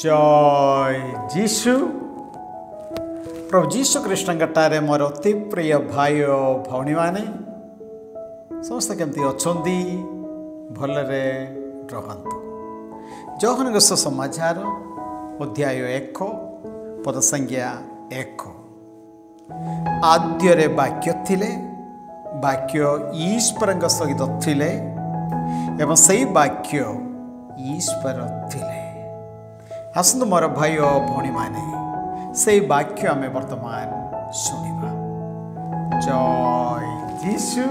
जय जीशु प्रभु जीशु कृष्ण कटारे मोर अति प्रिय भाई और भौणी माने समस्त केमती अच्छा भलरे रहतु। जौहन समाचार अध्याय 1 पद संज्ञा 1 आद्यरे वाक्य थिले वाक्य ईश्वर सहित थिले एवं सही वाक्य ईश्वर थिले। आसतु मोर भाई और भौणी माने से वाक्य आम वर्तमान शुणा। जय जीशु।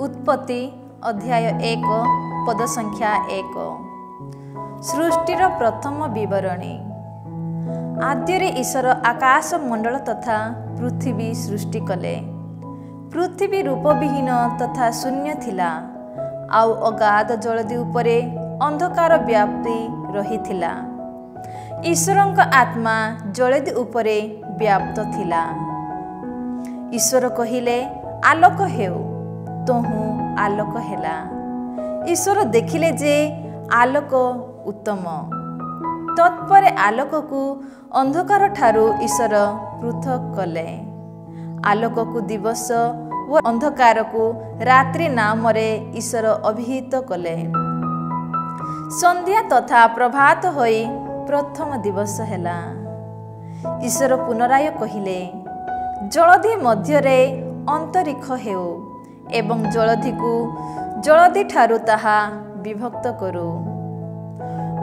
उत्पत्ति अध्याय 1 पद संख्या 1 सृष्टिर प्रथम विवरणी। आद्यरे ईश्वर आकाश मंडल तथा पृथ्वी सृष्टि कले। पृथ्वी रूपविहीन तथा शून्य थिला, आउ अगाध जलधि उपरे अंधकार व्याप्ति रहिथिला। ईश्वरଙ୍କ आत्मा जलधि उपरे व्याप्त थिला। ईश्वर कहिले आलोक हेउ, तोहू आलोक हेला। ईश्वर देखिले जे आलोक उत्तम। तत्पर आलोक को अंधकार ठारू ईश्वर पृथक कले। आलोक को दिवस व अंधकार को रात्रि नाम रे ईश्वर अभिहित कले। संध्या तथा प्रभात होई प्रथम दिवस हेला। ईश्वर पुनराय कहिले जलधि मध्य रे अंतरिक्ष हेउ एवं जलधि को जलधि ठारू ताहा विभक्त करू।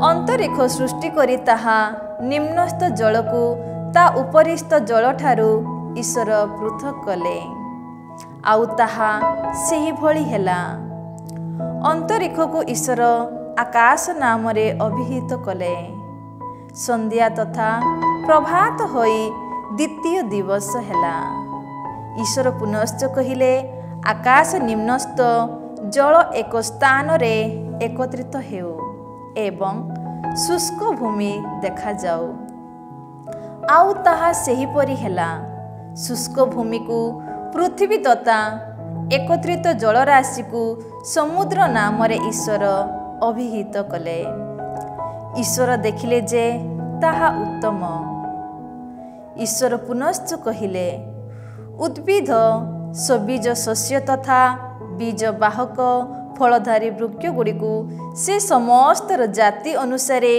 अंतरिक्ष सृष्टि करी ताहा निम्नस्थ जल को ता उपरिस्थ जल ठारू ईश्वर पृथक कले। आउ ताहा सेही भली हेला। अंतरिक्ष को ईश्वर आकाश नाम रे अभिहित कले। संध्या तथा प्रभात होई द्वितीय दिवस हेला। ईश्वर पुनश्च कहिले आकाश निम्नस्थ जल एक स्थान रे एकत्रित हेउ एवं शुष्क भूमि देखा जाऊ। आउ ताहा सेही परी हेला। शुष्क भूमि को पृथ्वी तथा एकत्रित जलराशि को समुद्र नाम रे ईश्वर अभिहित कले। ईश्वर देखिले जे ताहा उत्तम। ईश्वर पुनश्च कहिले उद्भिद सबीज शस्य तथा बीज बाहक फलधारी वृक्ष गुड़िकु से समस्त जाति अनुसारे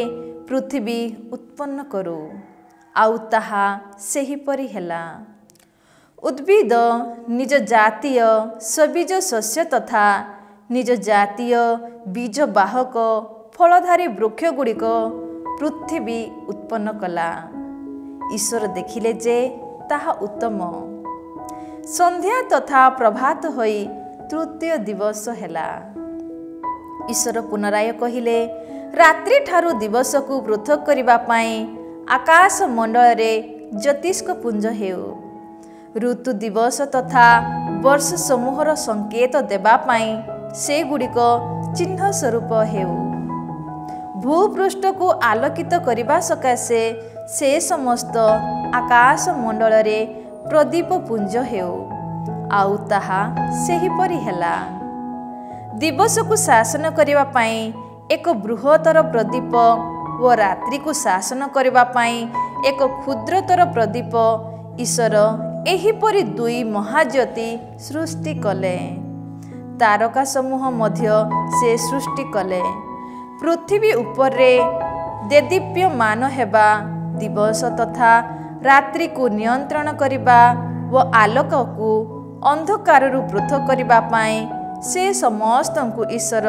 पृथ्वी उत्पन्न करू। आउ ताहा सेही परी हेला। उद्भिद निज जातीय सबीज शस्य तथा निज जातीय बीज बाहक फलधारी वृक्ष गुड़िक पृथ्वी उत्पन्न कला। ईश्वर देखिले जे ताहा उत्तम। संध्या तथा प्रभात होई तृतीय दिवस हेला। ईश्वर पुनराय कहिले रात्रि ठारू दिवस को पृथक करिबा पाई आकाश मंडल रे ज्योतिष्क पुंज हेउ। ऋतु दिवस तथा वर्ष समूहर संकेत देबा पाई से गुड़िक चिन्ह स्वरूप हेउ। भूपृष्ठ को आलोकित करिबा सकाशे से समस्त आकाश मंडल रे प्रदीप पुंज हेउ। आउ ताहा सेही परी हेला। दिवस को शासन करिबा पाई एक बृहत्तर प्रदीप व रात्रि को शासन करिबा पाई एक क्षुद्रतर प्रदीप ईश्वर एही परी दुई महाज्योति सृष्टि कले। तारका समूह मध्य से सृष्टि कले। पृथ्वी उपर रे देदीप्यमान हेबा दिवस तथा रात्रि को नियंत्रण करिबा व आलोक को अंधकार पृथक करिबा पाई से समस्त को ईश्वर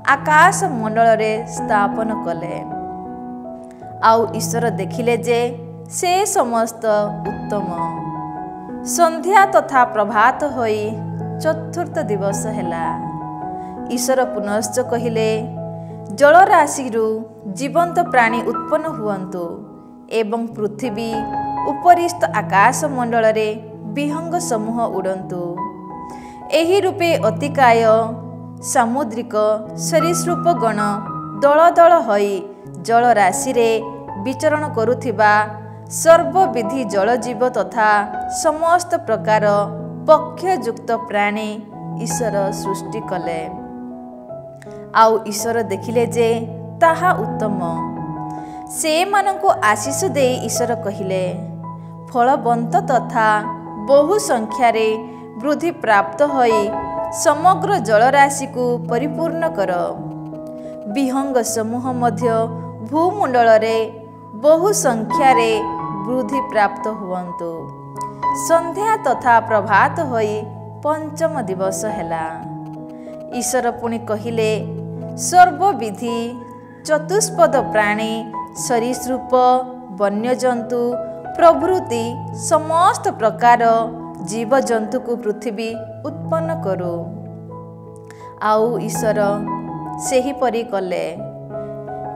आकाश मंडल रे स्थापन कले। आउ ईश्वर देखिले जे से समस्त उत्तम। संध्या तथा प्रभात होई चतुर्थ दिवस हेला। ईश्वर पुनश्च कहिले जलराशि जीवंत प्राणी उत्पन्न हुअन्तु एवं पृथ्वी उपरिस्थ आकाश मंडल रे विहंग समूह उड़न्तु। एही रूपे अतिकाय सामुद्रिक सरीसृप गण दल दल होई जलराशि रे विचरण करुथिबा सर्वविधि जलजीव तथा समस्त प्रकार पक्षयुक्त प्राणी ईश्वर सृष्टि कले। आउ ईश्वर देखिले जे ताहा उत्तम। से मानंकु आशीष दे ईश्वर कहिले, फलवंत तथा बहु संख्यार वृद्धि प्राप्त होई समग्र जलराशि को परिपूर्ण कर। विहंग समूह मध्य भूमंडल रे बहु संख्यार वृद्धि प्राप्त हुवंतु। संध्या तथा प्रभात होई पंचम दिवस हैला। ईश्वर पुनि कहिले, सर्वविधि चतुष्पद प्राणी सरीसृप वन्यजंतु प्रभृति समस्त प्रकार जीवजंतु को पृथ्वी उत्पन्न करू। आउ ईश्वर सेही परी कले।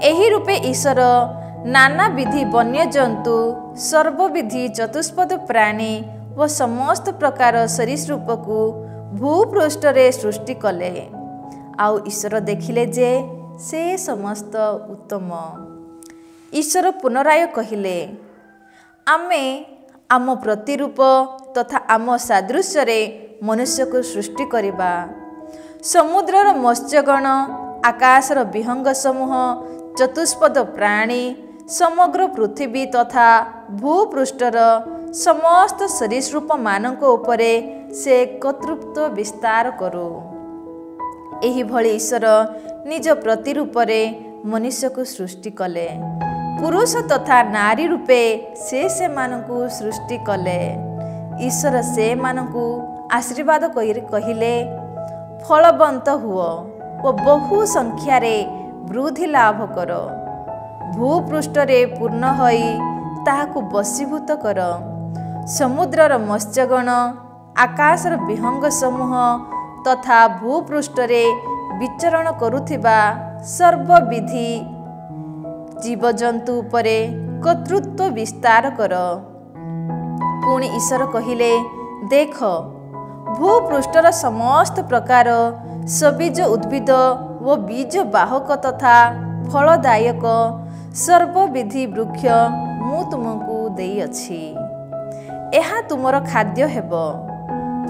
एही रूपे ईश्वर नाना विधि वन्यजंतु सर्वविधि चतुष्पद प्राणी व समस्त प्रकार सरीसृप को भूपृष्ठ रे सृष्टि कले। आउ ईश्वर देखिले जे से समस्त उत्तम। ईश्वर पुनराय कहिले, आमे आम प्रतिरूप तथा आम सादृश्य रे मनुष्य को सृष्टि करिबा। समुद्रर मत्स्यगण, आकाशर विहंग समूह, चतुष्पद प्राणी, समग्र पृथ्वी तथा भूपृष्ठर समस्त सरीसृप मानक उपरे से कर्तृत्व विस्तार करू। एही भली ईश्वर निज प्रतिरूपरे मनुष्य को सृष्टि कले। पुरुष तथा नारी रूपे से मानकु सृष्टि कले। ईश्वर से मानकु आशीर्वाद कहिले, फलवंत हुओ व बहु संख्यारे वृद्धि लाभ कर। भूपृष्ठरे पूर्ण होई ताहाकु वशीभूत कर। समुद्रर मत्स्यगण, आकाशर विहंग समूह तथा भूपृष्ठरे विचरण करुथिबा सर्वविधि जीवजंतु उपरे कर्तृत्व विस्तार कर। पुणी ईश्वर कहिले, देख, भूपृष्ठर समस्त प्रकार सबीज उद्भिद व बीज बाहक तथा फलदायक सर्वविधि वृक्ष मु तुमको देइअछि। एहा तुमर खाद्य हेब।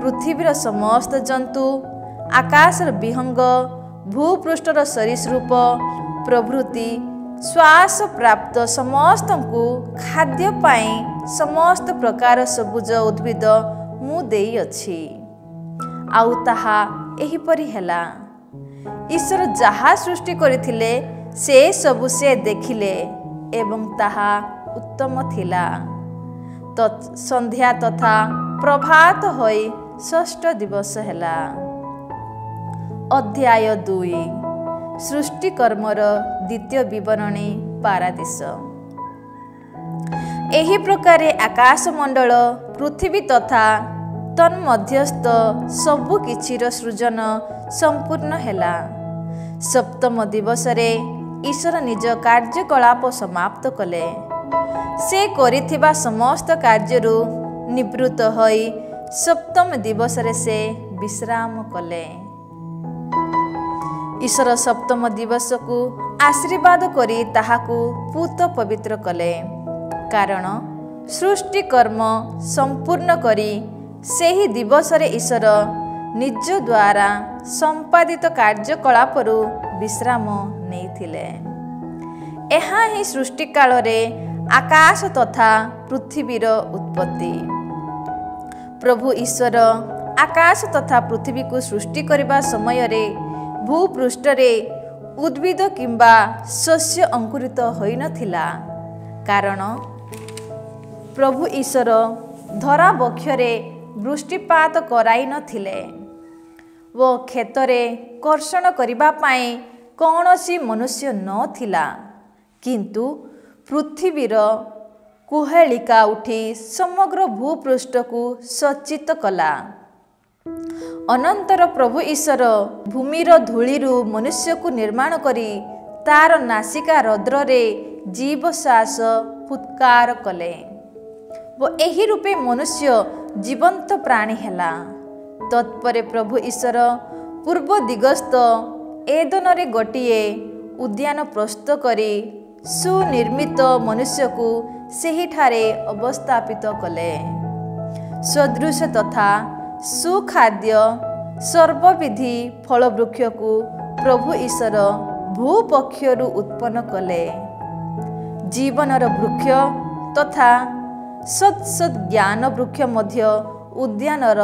पृथ्वीर समस्त जंतु, आकाशर विहंग, भूपृष्ठर सरीसृप प्रभृति श्वास प्राप्त समस्त को खाद्य पाई समस्त प्रकार सबुज उद्भिद मु देइअछि। आउ ताहा एहिपरि हेला। ईश्वर जहा सृष्टि करिथिले से सबु से देखिले एवं ताहा उत्तम थिला। संध्या तथा प्रभात होई षष्ठ दिवस हेला। अध्याय 2 सृष्टि कर्मर द्वितीय विवरणी पारादीश। एही प्रकारे आकाशमंडल, पृथ्वी तथा तन्मध्यस्थ सबु किछिर सृजन संपूर्ण हेला। सप्तम दिवस रे ईश्वर निज कार्यकलाप समाप्त कले। से करिथिबा समस्त कार्यरु निवृत्त होई सप्तम दिवस रे से विश्राम कले। ईश्वर सप्तम दिवस को आशीर्वाद करी ताहाकु पूत पवित्र कले। कारण सृष्टि कर्म संपूर्ण करी सेही दिवस रे ईश्वर निज द्वारा संपादित कार्यकलापरु विश्राम नेइथिले। एहा ही सृष्टि काल रे आकाश तथा पृथ्वीर उत्पत्ति। प्रभु ईश्वर आकाश तथा पृथ्वी को सृष्टि करबा समय रे भूपृष्ठ रे उद्भिद किंबा शस्य अंकुरित होई नथिला। कारण प्रभु ईश्वर धरा बक्षरे वृष्टिपात कराई नथिले वो क्षेत्रे कर्षण करिबा पाई कौनसी मनुष्य नथिला। किंतु पृथ्वीर कुहेलिका उठी समग्र भूपृष्ठ को सचित कला। अनंतर प्रभु ईश्वर भूमिर धूलिरु मनुष्य को निर्माण करी तार नासिका रद्र रे जीव श्वास फुत्कार कले वो एही रूपे मनुष्य जीवंत प्राणी हेला। तत्परे प्रभु ईश्वर पूर्व दिगस्थ एदन रे गोटिए उद्यान प्रस्तुत करी सुनिर्मित मनुष्य को ସେହିଠାରେ ଅବସ୍ଥାପିତ କଲେ। ସଦୃଶ ତଥା ସୁଖାଦ୍ୟ ସର୍ବବିଧି ଫଳବୃକ୍ଷକୁ ପ୍ରଭୁ ଈଶ୍ୱର ଭୂପକ୍ଷରୁ ଉତ୍ପନ୍ନ କଲେ। ଜୀବନର ବୃକ୍ଷ ତଥା ସତ୍ ଜ୍ଞାନ ବୃକ୍ଷ ମଧ୍ୟ ଉଦ୍ୟାନର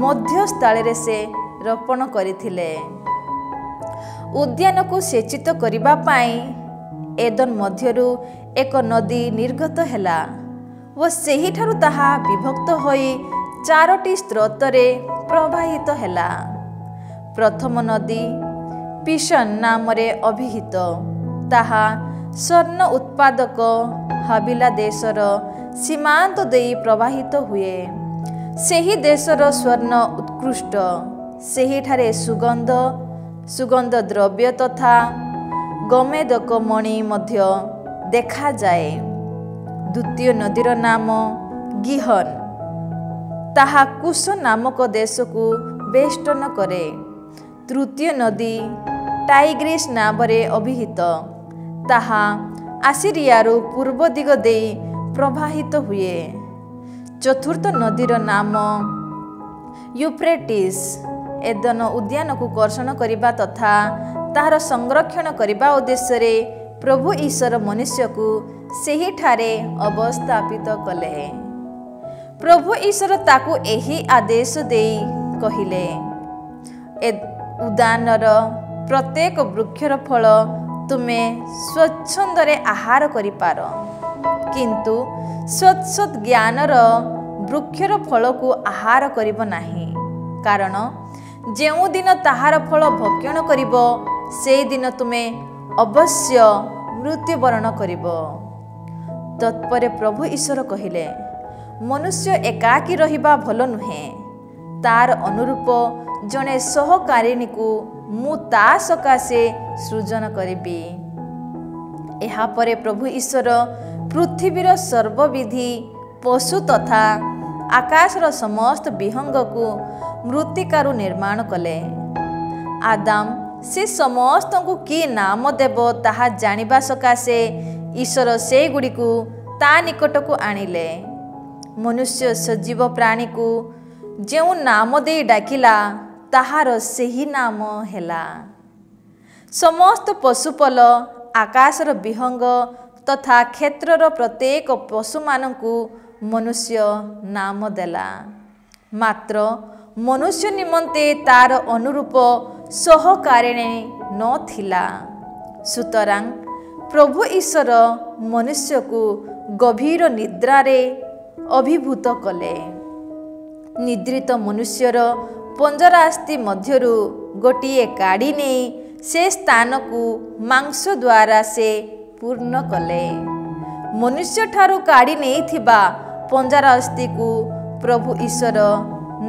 ମଧ୍ୟସ୍ଥଳରେ ସେ ରୋପଣ କରିଥିଲେ। ଉଦ୍ୟାନକୁ ସେଚିତ କରିବା ପାଇଁ ଏଦନ ମଧ୍ୟରୁ ଏକ ନଦୀ ନିର୍ଗତ ହେଲା ଓ ସେହିଠାରୁ ତାହା ବିଭକ୍ତ ହୋଇ 4ଟି ସ୍ରୋତରେ ପ୍ରବାହିତ ହେଲା। ପ୍ରଥମ ନଦୀ ପିସନ ନାମରେ ଅଭିହିତ। ତାହା ସ୍ୱର୍ଣ୍ଣ ଉତ୍ପାଦକ ହାବିଲା ଦେଶର ସୀମାନ୍ତ ଦେଇ ପ୍ରବାହିତ ହୁଏ। ସେହି ଦେଶର ସ୍ୱର୍ଣ୍ଣ ଉତ୍କୃଷ୍ଟ। ସେହିଠାରେ ସୁଗନ୍ଧ ଦ୍ରବ୍ୟ ତଥା ଗୋମେଦକ ମଣି ମଧ୍ୟ ଦେଖାଯାଏ। ଦ୍ୱିତୀୟ ନଦୀର ନାମ ଗିହନ। ତାହା କୁଶ ନାମକ ଦେଶକୁ ବେଷ୍ଟନ କରେ। ତୃତୀୟ ନଦୀ ଟାଇଗ୍ରିସ୍ ନାମରେ ଅଭିହିତ। ତାହା ଆସିରିଆରୁ ପୂର୍ବ ଦିଗ ଦେଇ ପ୍ରବାହିତ ହୁଏ। ଚତୁର୍ଥ ନଦୀର ନାମ ୟୁଫ୍ରେଟିସ୍। ଏଦନ ଉଦ୍ୟାନକୁ କର୍ଷଣ କରିବା ତଥା ତାହାର ସଂରକ୍ଷଣ କରିବା ଉଦ୍ଦେଶ୍ୟରେ ପ୍ରଭୁ ଈଶ୍ୱର ମନୁଷ୍ୟକୁ ସେହିଠାରେ ଅବସ୍ଥାପିତ କଲେ। ପ୍ରଭୁ ଈଶ୍ୱର ତାକୁ ଏହି ଆଦେଶ ଦେଇ କହିଲେ, ଉଦ୍ୟାନର ପ୍ରତ୍ୟେକ ବୃକ୍ଷର ଫଳ ତୁମେ ସ୍ୱଚ୍ଛନ୍ଦରେ ଆହାର କରିପାର, କିନ୍ତୁ ସତ୍ ଜ୍ଞାନର ବୃକ୍ଷର ଫଳକୁ ଆହାର କରିବ ନାହିଁ, କାରଣ ଯେଉଁଦିନ ତାହାର ଫଳ ଭକ୍ଷଣ କରିବ ସେହିଦିନ ତୁମେ ଅବଶ୍ୟ ମୃତ୍ୟୁବରଣ କରିବ। ତତ୍ପରେ ପ୍ରଭୁ ଈଶ୍ୱର କହିଲେ, ମନୁଷ୍ୟ ଏକାକୀ ରହିବା ଭଲ ନୁହେଁ। ତାର ଅନୁରୂପ ଜଣେ ସହକାରିଣୀକୁ ମୁଁ ତା ସକାଶେ ସୃଜନ କରିବି। ଏହାପରେ ପ୍ରଭୁ ଈଶ୍ୱର ପୃଥିବୀର ସର୍ବବିଧି ପଶୁ ତଥା ଆକାଶର ସମସ୍ତ ବିହଙ୍ଗକୁ ମୃତ୍ତିକାରୁ ନିର୍ମାଣ କଲେ। ଆଦାମ ସେ ସମସ୍ତଙ୍କୁ କି ନାମ ଦେବ ତାହା ଜାଣିବା ସକାଶେ ଈଶ୍ୱର ସେଗୁଡ଼ିକୁ ତା ନିକଟକୁ ଆଣିଲେ। ମନୁଷ୍ୟ ସଜୀବ ପ୍ରାଣୀକୁ ଯେଉଁ ନାମ ଦେଇ ଡାକିଲା ତାହାର ସେହି ନାମ ହେଲା। ସମସ୍ତ ପଶୁପଲ, ଆକାଶର ବିହଙ୍ଗ ତଥା କ୍ଷେତ୍ରର ପ୍ରତ୍ୟେକ ପଶୁମାନଙ୍କୁ ମନୁଷ୍ୟ ନାମ ଦେଲା। ମାତ୍ର ମନୁଷ୍ୟ ନିମନ୍ତେ ତାର ଅନୁରୂପ ସହକାରିଣୀ ନଥିଲା। ସୁତରାଂ ପ୍ରଭୁ ଈଶ୍ୱର ମନୁଷ୍ୟକୁ ଗଭୀର ନିଦ୍ରାରେ ଅଭିଭୂତ କଲେ। ନିଦ୍ରିତ ମନୁଷ୍ୟର ପଞ୍ଜରାସ୍ଥି ମଧ୍ୟରୁ ଗୋଟିଏ କାଢ଼ି ନେଇ ସେ ସ୍ଥାନକୁ ମାଂସ ଦ୍ୱାରା ସେ ପୂର୍ଣ୍ଣ କଲେ। ମନୁଷ୍ୟଠାରୁ କାଢ଼ି ନେଇଥିବା ପଞ୍ଜରାସ୍ଥିକୁ ପ୍ରଭୁ ଈଶ୍ୱର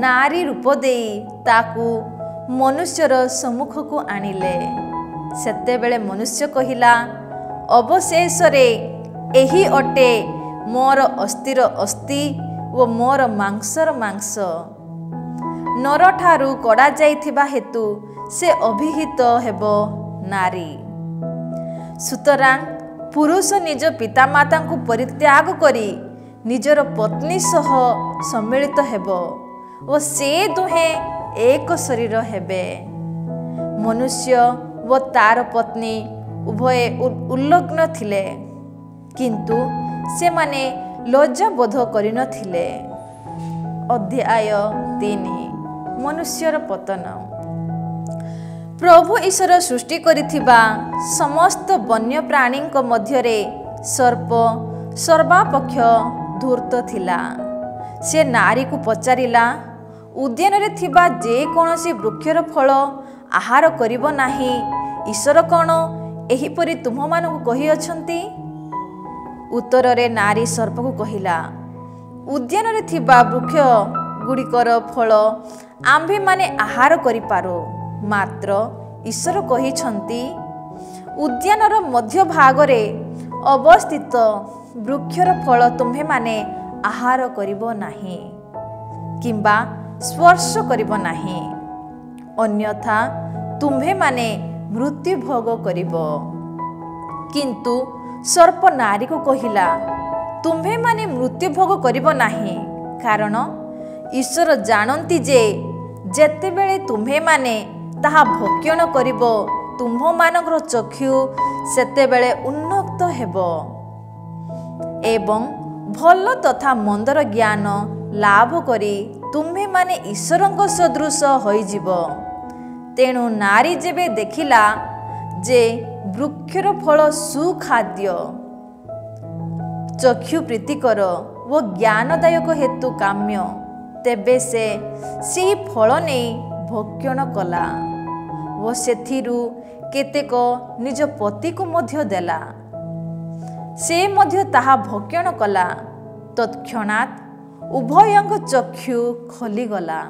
ନାରୀ ରୂପ ଦେଇ ତାକୁ ମନୁଷ୍ୟର ସମ୍ମୁଖକୁ ଆଣିଲେ। ସେତେବେଳେ ମନୁଷ୍ୟ କହିଲା, ଅବଶେଷରେ ଏହି ଅଟେ ମୋର ଅସ୍ଥିର ଅସ୍ଥି ଓ ମୋର ମାଂସର ମାଂସ। ନରଠାରୁ କଢ଼ାଯାଇଥିବା ହେତୁ ସେ ଅଭିହିତ ହେବ ନାରୀ। ସୁତରାଂ ପୁରୁଷ ନିଜ ପିତାମାତାଙ୍କୁ ପରିତ୍ୟାଗ କରି ନିଜର ପତ୍ନୀ ସହ ସମ୍ମିଳିତ ହେବ ଓ ସେ ଦୁହେଁ ଏକ ଶରୀର ହେବେ। ମନୁଷ୍ୟ ଓ ତାର ପତ୍ନୀ ଉଭୟ ଉଲ୍ଲଗ୍ନ ଥିଲେ, କିନ୍ତୁ ସେମାନେ ଲଜ୍ଜାବୋଧ କରିନଥିଲେ। ଅଧ୍ୟାୟ 3 ମନୁଷ୍ୟର ପତନ। ପ୍ରଭୁ ଈଶ୍ୱର ସୃଷ୍ଟି କରିଥିବା ସମସ୍ତ ବନ୍ୟପ୍ରାଣୀଙ୍କ ମଧ୍ୟରେ ସର୍ପ ସର୍ବାପେକ୍ଷ ଧୂର୍ତ୍ତ ଥିଲା। ସେ ନାରୀକୁ ପଚାରିଲା, ଉଦ୍ୟାନରେ ଥିବା ଯେକୌଣସି ବୃକ୍ଷର ଫଳ ଆହାର କରିବ ନାହିଁ, ଈଶ୍ୱର କ'ଣ ଏହିପରି ତୁମମାନଙ୍କୁ କହିଅଛନ୍ତି? ଉତ୍ତରରେ ନାରୀ ସର୍ପକୁ କହିଲା, ଉଦ୍ୟାନରେ ଥିବା ବୃକ୍ଷ ଗୁଡ଼ିକର ଫଳ ଆମ୍ଭେମାନେ ଆହାର କରିପାରୁ, ମାତ୍ର ଈଶ୍ୱର କହିଛନ୍ତି, ଉଦ୍ୟାନର ମଧ୍ୟଭାଗରେ ଅବସ୍ଥିତ ବୃକ୍ଷର ଫଳ ତୁମ୍ଭେମାନେ ଆହାର କରିବ ନାହିଁ କିମ୍ବା ସ୍ପର୍ଶ କରିବ ନାହିଁ, ଅନ୍ୟଥା ତୁମ୍ଭେମାନେ ମୃତ୍ୟୁ ଭୋଗ କରିବ। କିନ୍ତୁ ସର୍ପ ନାରୀକୁ କହିଲା, तुम्भे माने मृत्यु भोग करिब नाही, कारण ईश्वर जानती जे जेतेबेले तुम्भे माने ताहा भक्षण करिब तुम्भ मानकर चक्षु सेतेबेले उन्नत हेबो एवं भल तथा मंदर ज्ञान लाभ करी तुम्भे माने ईश्वरଙ୍କ सदृश होइजिब। तेणु नारी जेबे देखिला जे वृक्षर फल सुखाद्य चक्षु प्रीतिकर वो ज्ञानदायक हेतु काम्य, तेबे से फल नहीं भक्षण कला वो सेथिरु केतेक निज पति को मध्य देला, से मध्य ताहा भक्षण कला। तत्क्षणात् उभयଙ୍କ चक्षु खोलीगला।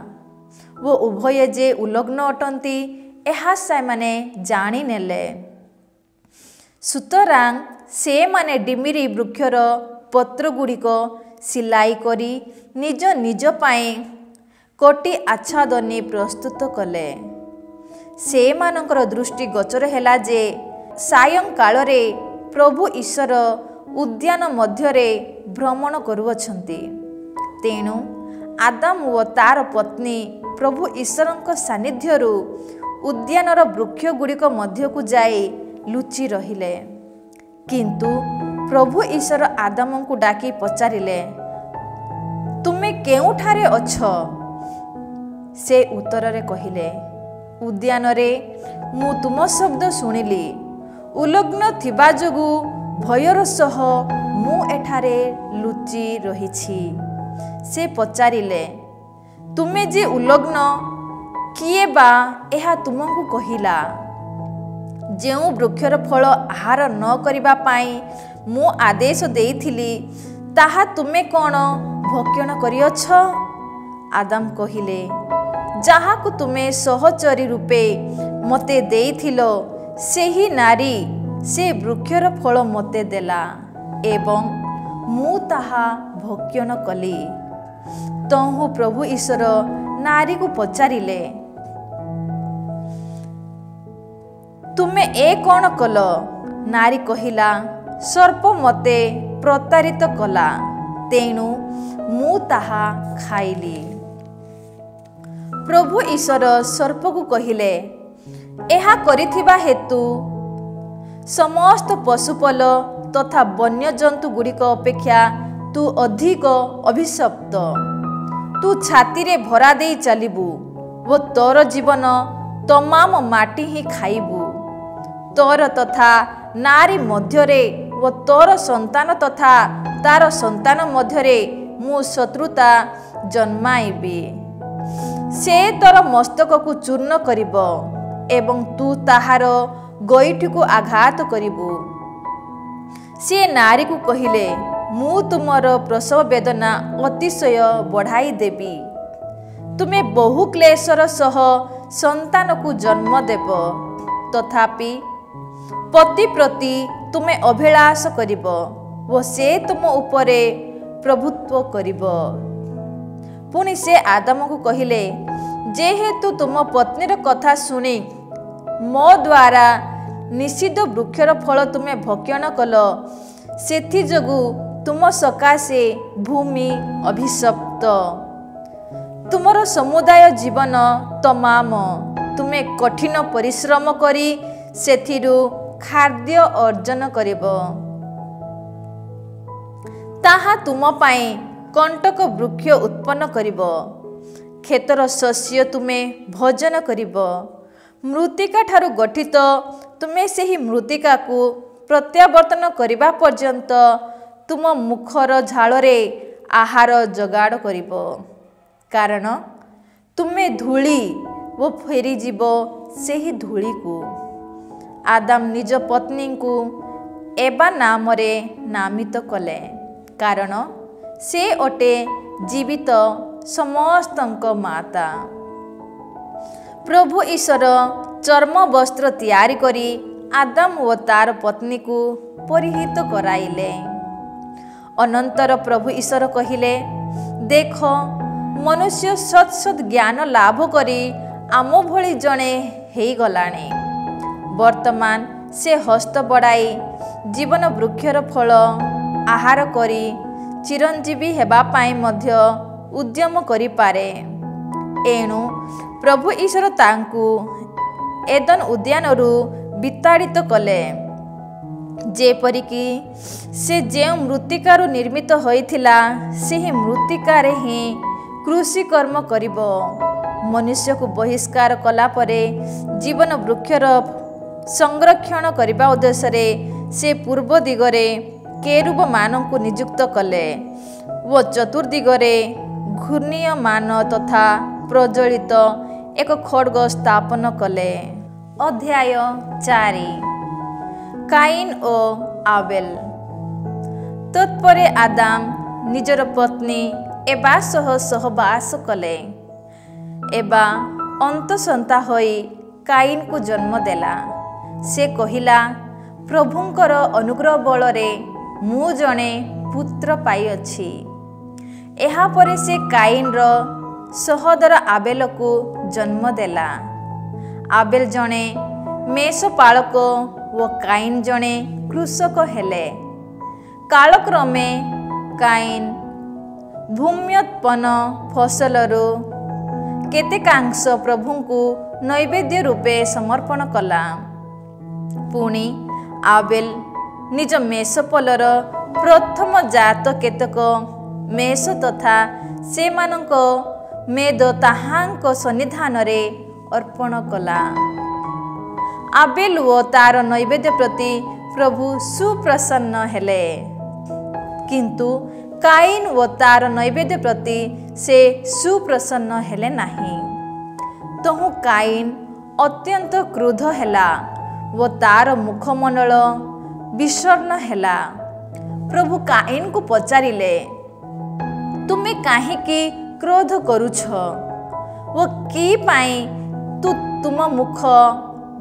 वो उभय जे उलग्न अटंती एहा साइमाने जानी नेले। सुतरां से माने डिमिरी वृक्षर पत्र गुड़िक सिलाई करी निज निज पाए कोटी आच्छादनी प्रस्तुत कले। से मानकर दृष्टि गोचर हैला जे सायं कालरे प्रभु ईश्वर उद्यान मध्यरे भ्रमण करुअछंती। तेणु आदम व तार पत्नी प्रभु ईश्वरଙ୍କ सानिध्यरु उद्यानर वृक्ष गुड़िक मध्यकु जाई लुचि रहिले। किंतु प्रभु ईश्वर आदमଙ୍କୁ डाकी पचारिले, तुमे केउठारे अछ? से उत्तରରେ कहिले, उद्यान रे मु तुम शब्द शुणिली, उलग्न थिबा जोगु भयर सह मु एठारे लुचि रहिछि। से पचारिले, तुमे जे उलग्न किए बा एहा तुमको कहिला? जेउ वृक्षर फल आहार न करिबा पाई मु आदेश देइथिली ताहा तुमे कोन भक्षण करियछ? आदम कहिले, जहा को तुमे सहचरी रूपे मते देइथिलो सेही नारी से वृक्षर फल मते देला एवं मु ताहा भक्षण कली। तहु प्रभु ईश्वर नारी को पचारिले, तुमे ए कौन कल? नारी कहिला, सर्प मते प्रतारित कला, तेणु मु ताहा खाइली। प्रभु ईश्वर सर्प को कहिले, एहा करिथिबा हेतु समस्त पशुपल तथा वन्य जंतु गुड़िक अपेक्षा तू अधिक अभिशप्त। तू छाती रे भरा दे चलिबू वो तोर जीवन तमाम माटी ही खाइबू। तोर तथा नारी मध्यरे वो तोर संतान तथा तार संतान मध्यरे मु शत्रुता जन्माइबी। से तोर मस्तक को चूर्ण करिब एवं तू ताहार गईठी को आघात करिबू। से नारी को कहिले, मु तुमर प्रसव वेदना अतिशय बढ़ाई देबी। तुमे बहु क्लेशर सह संतान को जन्म देब, तथापि पति प्रति तुमे अभिलाष करिब वो से तुम उपरे प्रभुत्व करिब। पुनि से आदम को कहिले, जेहेतु तुम पत्नीर कथा शुणी मो द्वारा निषिद्ध वृक्षर फल तुमे भक्षण कल, सेथि जोगु तुम सकाशे भूमि अभिशप्त। तुमर समुदाय जीवन तमाम तुमे कठिन परिश्रम करी सेथिरु खाद्य अर्जन करिब। ताहा तुम पाए कंटक वृक्ष उत्पन्न करिब। खेतर शस्य तुमे भोजन करिब। मृत्तिका ठारू गठित तुमे सेही मृत्तिका को प्रत्यावर्तन करिबा पर्यंत तुम मुखर झाड़े आहार जगाड़ करिब। कारण तुमे धूली वो फेरी जीव सेही धूली को। आदम निज पत्नी को एबा नाम रे नामित कले, कारण से अटे जीवित समस्तଙ୍କ माता। प्रभु ईश्वर चर्म वस्त्र तैयारी करी आदम व तार पत्नी को परिहित कराइले। अनंतर प्रभु ईश्वर कहिले, देख मनुष्य सत सत ज्ञान लाभ करी आम भली जणे हेई गलाणी। वर्तमान से हस्त बढ़ाई जीवन वृक्षर फल आहार करी ଚିରଞ୍ଜୀବୀ ହେବା ପାଇଁ ମଧ୍ୟ ଉଦ୍ୟମ କରିପାରେ। ଏଣୁ ପ୍ରଭୁ ଈଶ୍ୱର ତାଙ୍କୁ ଏଦନ ଉଦ୍ୟାନରୁ ବିତାଡ଼ିତ କଲେ, ଯେପରିକି ସେ ଯେଉଁ ମୃତ୍ତିକାରୁ ନିର୍ମିତ ହୋଇଥିଲା ସେହି ମୃତ୍ତିକାରେ ହିଁ କୃଷିକର୍ମ କରିବ। ମନୁଷ୍ୟକୁ ବହିଷ୍କାର କଲା ପରେ ଜୀବନ ବୃକ୍ଷର ସଂରକ୍ଷଣ କରିବା ଉଦ୍ଦେଶ୍ୟରେ ସେ ପୂର୍ବ ଦିଗରେ କେରୁବମାନଙ୍କୁ ନିଯୁକ୍ତ କଲେ ଓ ଚତୁର୍ଦିଗରେ ଘୂର୍ଣ୍ଣିୟମାନ ତଥା ପ୍ରଜ୍ୱଳିତ ଏକ ଖଡ୍ଗ ସ୍ଥାପନ କଲେ। ଅଧ୍ୟାୟ 4 କାଇନ୍ ଓ ଆବେଲ। ତତ୍ପରେ ଆଦାମ ନିଜର ପତ୍ନୀ ଏବା ସହ ସହବାସ କଲେ। ଏବା ଅନ୍ତଃସନ୍ତା ହୋଇ କାଇନ୍କୁ ଜନ୍ମ ଦେଲା। ସେ କହିଲା, ପ୍ରଭୁଙ୍କର ଅନୁଗ୍ରହ ବଳରେ ମୁଁ ଜଣେ ପୁତ୍ର ପାଇଅଛି। ଏହାପରେ ସେ କାଇନ୍ର ସହୋଦର ଆବେଲକୁ ଜନ୍ମ ଦେଲା। ଆବେଲ ଜଣେ ମେଷପାଳକ ଓ କାଇନ୍ ଜଣେ କୃଷକ ହେଲେ। କାଳକ୍ରମେ କାଇନ୍ ଭୂମ୍ୟତ୍ପନ୍ନ ଫସଲରୁ କେତେକାଂଶ ପ୍ରଭୁଙ୍କୁ ନୈବେଦ୍ୟ ରୂପେ ସମର୍ପଣ କଲା। ପୁଣି ଆବେଲ ନିଜ ମେଷପଲର ପ୍ରଥମ ଜାତ କେତେକ ମେଷ ତଥା ସେମାନଙ୍କ ମେଦ ତାହାଙ୍କ ସନ୍ନିଧାନରେ ଅର୍ପଣ କଲା। ଆବେଲ ଓ ତାର ନୈବେଦ୍ୟ ପ୍ରତି ପ୍ରଭୁ ସୁପ୍ରସନ୍ନ ହେଲେ, କିନ୍ତୁ କାଇନ୍ ଓ ତାର ନୈବେଦ୍ୟ ପ୍ରତି ସେ ସୁପ୍ରସନ୍ନ ହେଲେ ନାହିଁ। ତହୁଁ କାଇନ୍ ଅତ୍ୟନ୍ତ କ୍ରୁଦ୍ଧ ହେଲା ଓ ତାର ମୁଖମଣ୍ଡଳ ବିଷର୍ଣ୍ଣ ହେଲା। ପ୍ରଭୁ କାଇନ୍କୁ ପଚାରିଲେ, ତୁମେ କାହିଁକି କ୍ରୋଧ କରୁଛ ଓ କି ପାଇଁ ତୁମ ମୁଖ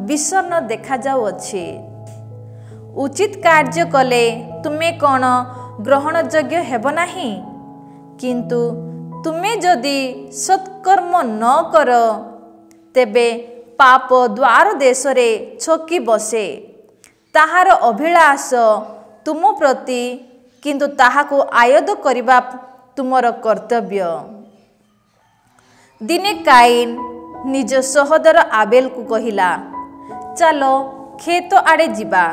ବିଷର୍ଣ୍ଣ ଦେଖାଯାଉଅଛି? ଉଚିତ କାର୍ଯ୍ୟ କଲେ ତୁମେ କ'ଣ ଗ୍ରହଣଯୋଗ୍ୟ ହେବ ନାହିଁ? କିନ୍ତୁ ତୁମେ ଯଦି ସତ୍କର୍ମ ନ କର, ତେବେ ପାପ ଦ୍ୱାର ଦେଶରେ ଛକି ବସେ। ତାହାର ଅଭିଳାଷ ତୁମ ପ୍ରତି, କିନ୍ତୁ ତାହାକୁ ଆୟତ୍ତ କରିବା ତୁମର କର୍ତ୍ତବ୍ୟ। ଦିନେ କାଇନ୍ ନିଜ ସହୋଦର ଆବେଲକୁ କହିଲା, ଚାଲ କ୍ଷେତ ଆଡ଼େ ଯିବା।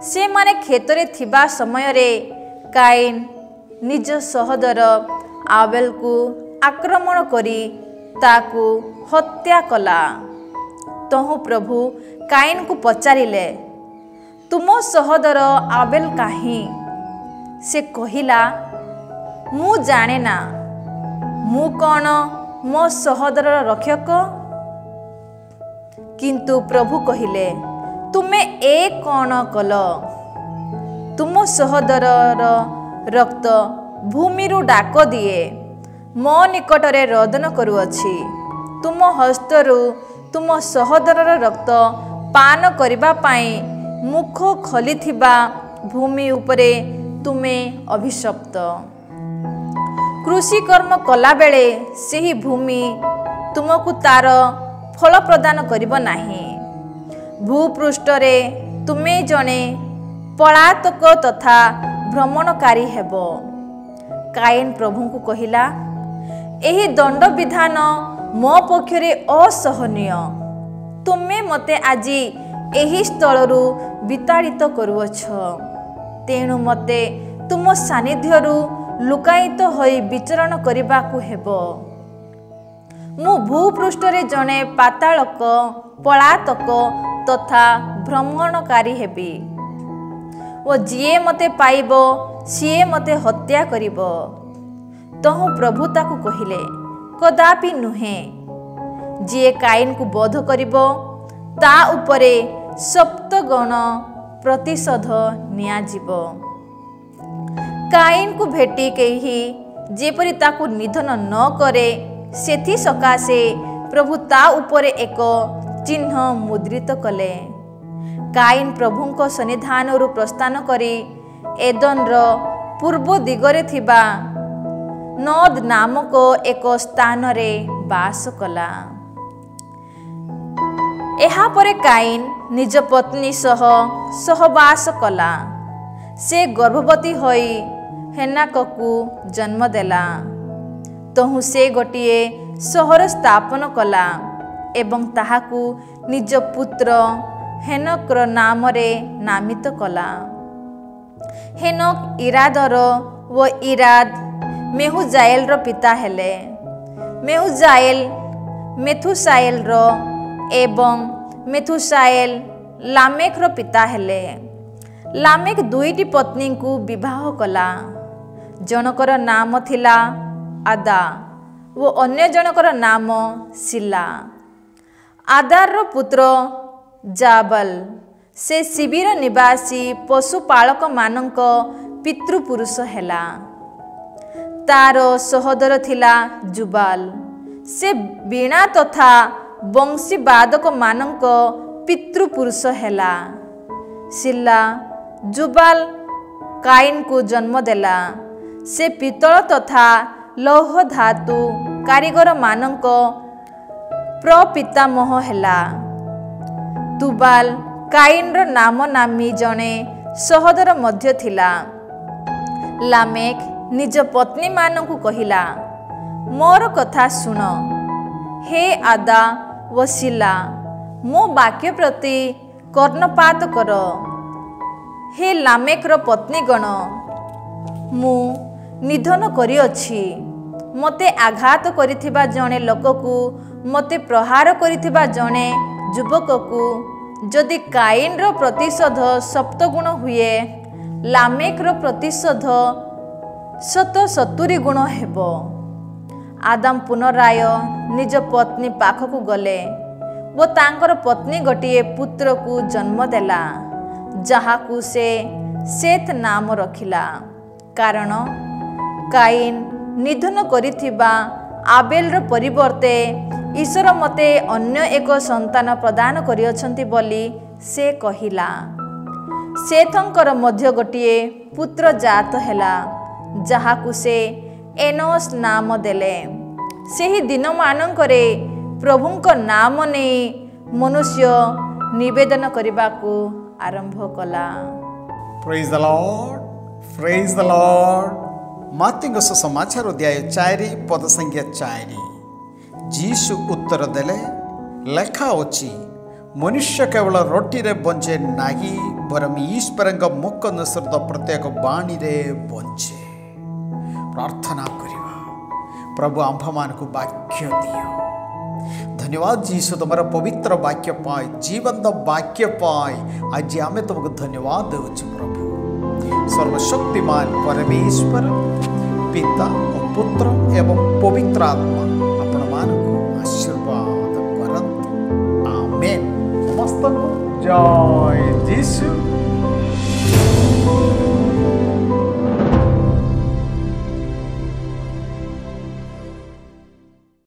ସେମାନେ କ୍ଷେତରେ ଥିବା ସମୟରେ କାଇନ୍ ନିଜ ସହୋଦର ଆବେଲକୁ ଆକ୍ରମଣ କରି ତାକୁ ହତ୍ୟା କଲା। ତହୁଁ ପ୍ରଭୁ କାଇନ୍କୁ ପଚାରିଲେ, ତୁମ ସହୋଦର ଆବେଲ କାହିଁ? ସେ କହିଲା, ମୁଁ ଜାଣେ ନା। ମୁଁ କ'ଣ ମୋ ସହୋଦରର ରକ୍ଷକ? କିନ୍ତୁ ପ୍ରଭୁ କହିଲେ, ତୁମେ ଏ କ'ଣ କଲ? ତୁମ ସହୋଦରର ରକ୍ତ ଭୂମିରୁ ଡାକ ଦିଏ ମୋ ନିକଟରେ ରୋଦନ କରୁଅଛି। ତୁମ ହସ୍ତରୁ ତୁମ ସହୋଦରର ରକ୍ତ ପାନ କରିବା ପାଇଁ ମୁଖ ଖୋଲିଥିବା ଭୂମି ଉପରେ ତୁମେ ଅଭିଶପ୍ତ। କୃଷିକର୍ମ କଲାବେଳେ ସେହି ଭୂମି ତୁମକୁ ତାର ଫଳ ପ୍ରଦାନ କରିବ ନାହିଁ। ଭୂପୃଷ୍ଠରେ ତୁମେ ଜଣେ ପଳାତକ ତଥା ଭ୍ରମଣକାରୀ ହେବ। କାଇନ୍ ପ୍ରଭୁଙ୍କୁ କହିଲା, ଏହି ଦଣ୍ଡବିଧାନ ମୋ ପକ୍ଷରେ ଅସହନୀୟ। ତୁମେ ମୋତେ ଆଜି ଏହି ସ୍ଥଳରୁ ବିତାଡ଼ିତ କରୁଅଛ। ତେଣୁ ମୋତେ ତୁମ ସାନ୍ନିଧ୍ୟରୁ ଲୁକାୟିତ ହୋଇ ବିଚରଣ କରିବାକୁ ହେବ। ମୁଁ ଭୂପୃଷ୍ଠରେ ଜଣେ ପାତାଳକ, ପଳାତକ ତଥା ଭ୍ରମଣକାରୀ ହେବି ଓ ଯିଏ ମୋତେ ପାଇବ ସିଏ ମୋତେ ହତ୍ୟା କରିବ। ତହୁଁ ପ୍ରଭୁ ତାକୁ କହିଲେ, କଦାପି ନୁହେଁ। ଯିଏ କାଇନ୍କୁ ବଧ କରିବ ତା ଉପରେ 7 ପ୍ରତିଶୋଧ ନିଆଯିବ। କାଇନ୍କୁ ଭେଟି କେହି ଯେପରି ତାକୁ ନିଧନ ନ କରେ, ସେଥିସକାଶେ ପ୍ରଭୁ ତା ଉପରେ ଏକ ଚିହ୍ନ ମୁଦ୍ରିତ କଲେ। କାଇନ୍ ପ୍ରଭୁଙ୍କ ସନ୍ନିଧାନରୁ ପ୍ରସ୍ଥାନ କରି ଏଦନର ପୂର୍ବ ଦିଗରେ ଥିବା ନୋଦ ନାମକ ଏକ ସ୍ଥାନରେ ବାସ କଲା। ଏହାପରେ କାଇନ୍ ନିଜ ପତ୍ନୀ ସହ ସହବାସ କଲା। ସେ ଗର୍ଭବତୀ ହୋଇ ହେନାକକୁ ଜନ୍ମ ଦେଲା। ତହୁଁ ସେ ଗୋଟିଏ ସହର ସ୍ଥାପନ କଲା ଏବଂ ତାହାକୁ ନିଜ ପୁତ୍ର ହେନକର ନାମରେ ନାମିତ କଲା। ହେନକ ଇରାଦର ଓ ଇରାଦ ମେହୁଜାଏଲର ପିତା ହେଲେ। ମେହୁଜାଏଲ ମେଥୁସାଏଲର ଏବଂ ମେଥୁସାଏଲ ଲାମେକର ପିତା ହେଲେ। ଲାମେକ ଦୁଇଟି ପତ୍ନୀଙ୍କୁ ବିବାହ କଲା। ଜଣକର ନାମ ଥିଲା ଆଦା ଓ ଅନ୍ୟ ଜଣକର ନାମ ସିଲା। ଆଦାରର ପୁତ୍ର ଜାବଲ ସେ ଶିବିର ନିବାସୀ ପଶୁପାଳକମାନଙ୍କ ପିତୃପୁରୁଷ ହେଲା। ତାର ସହୋଦର ଥିଲା ଜୁବାଲ ସେ ବୀଣା ତଥା ବଂଶୀବାଦକମାନଙ୍କ ପିତୃପୁରୁଷ ହେଲା। ସିଲା ଜୁବାଲ କାଇନକୁ ଜନ୍ମ ଦେଲା। ସେ ପିତ୍ତଳ ତଥା ଲୌହ ଧାତୁ କାରିଗରମାନଙ୍କ ପ୍ରପିତାମହ ହେଲା। ତୁବାଲ କାଇନର ନାମ ନାମୀ ଜଣେ ସହୋଦର ମଧ୍ୟ ଥିଲା। ଲାମେକ ନିଜ ପତ୍ନୀମାନଙ୍କୁ କହିଲା, ମୋର କଥା ଶୁଣ, ହେ ଆଦା ଓ ସିଲା, ମୋ ବାକ୍ୟ ପ୍ରତି କର୍ଣ୍ଣପାତ କର। ହେ ଲାମେକର ପତ୍ନୀଗଣ, ମୁଁ ନିଧନ କରିଅଛି। ମୋତେ ଆଘାତ କରିଥିବା ଜଣେ ଲୋକକୁ, ମୋତେ ପ୍ରହାର କରିଥିବା ଜଣେ ଯୁବକକୁ ଯଦି କାଇନର ପ୍ରତିଶୋଧ 7 ଗୁଣ ହୁଏ, ଲାମେକର ପ୍ରତିଶୋଧ 70 ଗୁଣ ହେବ। ଆଦାମ ପୁନରାୟ ନିଜ ପତ୍ନୀ ପାଖକୁ ଗଲେ ଓ ତାଙ୍କର ପତ୍ନୀ ଗୋଟିଏ ପୁତ୍ରକୁ ଜନ୍ମ ଦେଲା, ଯାହାକୁ ସେ ସେଥ ନାମ ରଖିଲା, କାରଣ କାଇନ ନିଧନ କରିଥିବା ଆବେଲର ପରିବର୍ତ୍ତେ ଈଶ୍ୱର ମୋତେ ଅନ୍ୟ ଏକ ସନ୍ତାନ ପ୍ରଦାନ କରିଅଛନ୍ତି ବୋଲି ସେ କହିଲା। ସେଥଙ୍କର ମଧ୍ୟ ଗୋଟିଏ ପୁତ୍ର ଜାତ ହେଲା, ଯାହାକୁ ସେ ଏନୋସ ନାମ ଦେଲେ। ସେହି ଦିନମାନଙ୍କରେ ପ୍ରଭୁଙ୍କ ନାମ ନେଇ ମନୁଷ୍ୟ ନିବେଦନ କରିବାକୁ ଆରମ୍ଭ କଲା। ପ୍ରେଜ୍ ଦ ଲର୍ଡ, ପ୍ରେଜ୍ ଦ ଲର୍ଡ। ମାର୍କୋଙ୍କ ସୁସମାଚାର ଅଧ୍ୟାୟ 4 ପଦ ସଂଖ୍ୟା 4। ଯୀଶୁ ଉତ୍ତର ଦେଲେ, ଲେଖା ଅଛି, ମନୁଷ୍ୟ କେବଳ ରୋଟିରେ ବଞ୍ଚେ ନାହିଁ, ବରଂ ଈଶ୍ୱରଙ୍କ ମୁଖ ନିଃସୃତ ପ୍ରତ୍ୟେକ ବାଣୀରେ ବଞ୍ଚେ। ପ୍ରାର୍ଥନା କରିବା। ପ୍ରଭୁ ଆମ୍ଭମାନଙ୍କୁ ବାକ୍ୟ ଦିଅ। ଧନ୍ୟବାଦ ଯୀଶୁ, ତୁମର ପବିତ୍ର ବାକ୍ୟ ପାଇଁ, ଜୀବନ୍ତ ବାକ୍ୟ ପାଇଁ ଆଜି ଆମେ ତୁମକୁ ଧନ୍ୟବାଦ ଦେଉଛୁ। ପ୍ରଭୁ ସର୍ବଶକ୍ତିମାନ ପରମେଶ୍ୱର ପିତା ଓ ପୁତ୍ର ଏବଂ ପବିତ୍ର ଆତ୍ମା ଆପଣମାନଙ୍କୁ ଆଶୀର୍ବାଦ କରନ୍ତୁ। ଆମେନ୍। ସମସ୍ତଙ୍କୁ ଜୟ ଯୀଶୁ।